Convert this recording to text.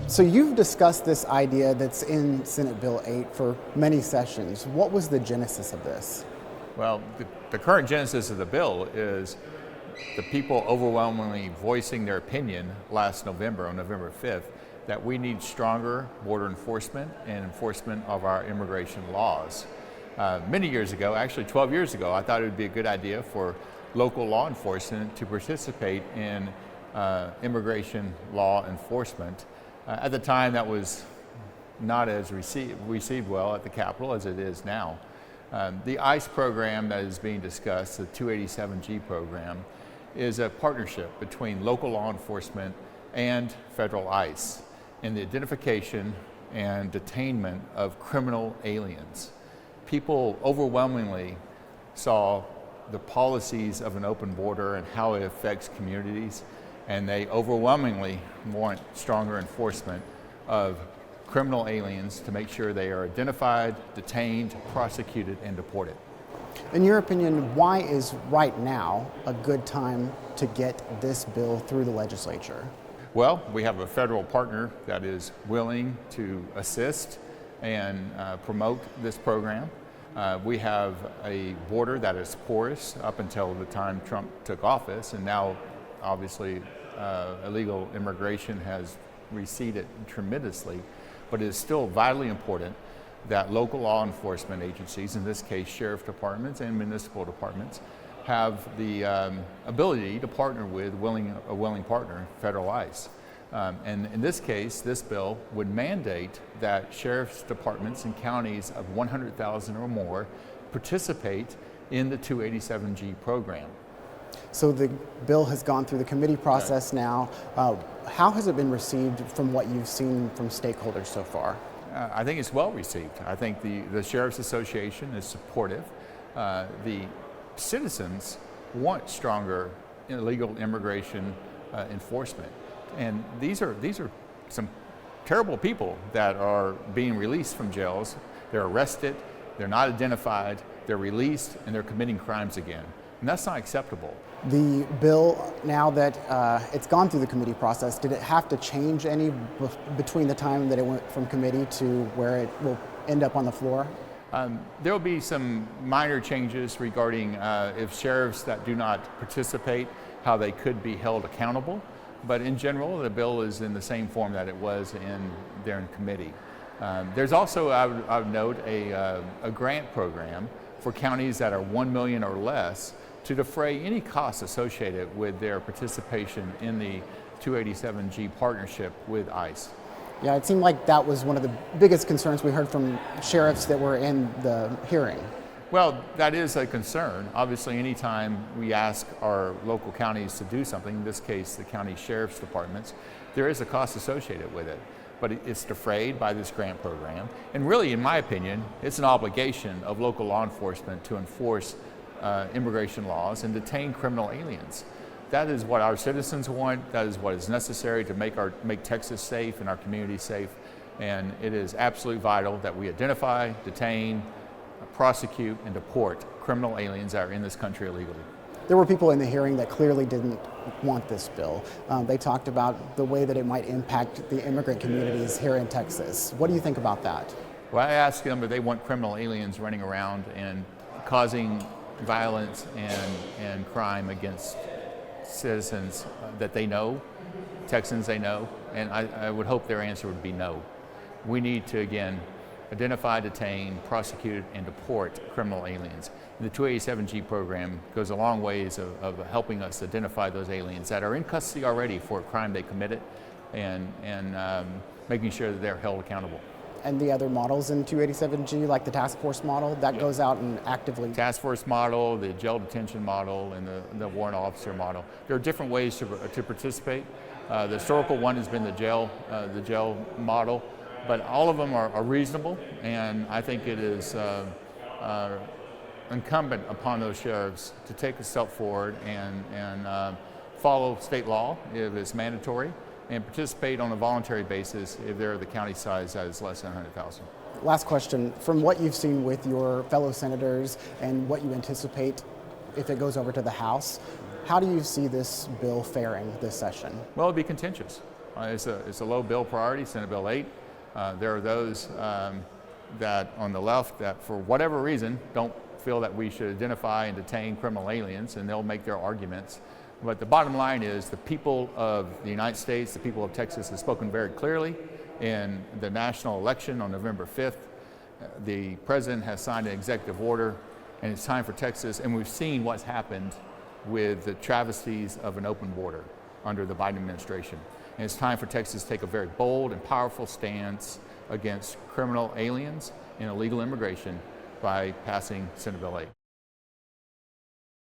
So you've discussed this idea that's in Senate Bill 8 for many sessions. What was the genesis of this? Well, the current genesis of the bill is the people overwhelmingly voicing their opinion last November, on November 5th, that we need stronger border enforcement and enforcement of our immigration laws. Many years ago, actually 12 years ago, I thought it would be a good idea for local law enforcement to participate in immigration law enforcement. At the time, that was not as received well at the Capitol as it is now. The ICE program that is being discussed, the 287G program, is a partnership between local law enforcement and federal ICE in the identification and detainment of criminal aliens. People overwhelmingly saw the policies of an open border and how it affects communities, and they overwhelmingly want stronger enforcement of criminal aliens to make sure they are identified, detained, prosecuted, and deported. In your opinion, why is right now a good time to get this bill through the legislature? Well, we have a federal partner that is willing to assist and promote this program. We have a border that is porous up until the time Trump took office, and now obviously illegal immigration has receded tremendously, but it is still vitally important that local law enforcement agencies, in this case sheriff departments and municipal departments, have the ability to partner with a willing partner, federal ICE. And in this case, this bill would mandate that sheriff's departments in counties of 100,000 or more participate in the 287G program. So the bill has gone through the committee process now. How has it been received from what you've seen from stakeholders so far? I think it's well received. I think the Sheriff's Association is supportive. The citizens want stronger illegal immigration enforcement. And these are some terrible people that are being released from jails. They're arrested, they're not identified, they're released, and they're committing crimes again. And that's not acceptable. The bill, now that it's gone through the committee process, did it have to change any between the time that it went from committee to where it will end up on the floor? There will be some minor changes regarding if sheriffs that do not participate, how they could be held accountable. But in general, the bill is in the same form that it was there in committee. There's also, I would note, a grant program for counties that are 1 million or less to defray any costs associated with their participation in the 287G partnership with ICE. Yeah, it seemed like that was one of the biggest concerns we heard from sheriffs that were in the hearing. Well, that is a concern. Obviously, anytime we ask our local counties to do something, in this case, the county sheriff's departments, there is a cost associated with it. But it's defrayed by this grant program. And really, in my opinion, it's an obligation of local law enforcement to enforce immigration laws and detain criminal aliens. That is what our citizens want. That is what is necessary to make Texas safe and our community safe. And it is absolutely vital that we identify, detain, prosecute, and deport criminal aliens that are in this country illegally. There were people in the hearing that clearly didn't want this bill. They talked about the way that it might impact the immigrant communities here in Texas. What do you think about that? Well, I asked them if they want criminal aliens running around and causing violence and crime against citizens that they know, Texans they know, and I would hope their answer would be no. We need to, again, identify, detain, prosecute, and deport criminal aliens. The 287G program goes a long ways of helping us identify those aliens that are in custody already for a crime they committed and making sure that they're held accountable. And the other models in 287G, like the task force model, that goes out and actively... Task force model, the jail detention model, and the warrant officer model. There are different ways to participate. The historical one has been the jail model, but all of them are reasonable, and I think it is incumbent upon those sheriffs to take a step forward and follow state law if it's mandatory, and participate on a voluntary basis if they're the county size that is less than 100,000. Last question, from what you've seen with your fellow senators and what you anticipate if it goes over to the House, how do you see this bill faring this session? Well, it'll be contentious. It's a low bill priority, Senate Bill 8. There are those that on the left that for whatever reason don't feel that we should identify and detain criminal aliens, and they'll make their arguments. But the bottom line is the people of the United States, the people of Texas have spoken very clearly in the national election on November 5th. The president has signed an executive order, and it's time for Texas, and we've seen what's happened with the travesties of an open border under the Biden administration. And it's time for Texas to take a very bold and powerful stance against criminal aliens and illegal immigration by passing Senate Bill 8.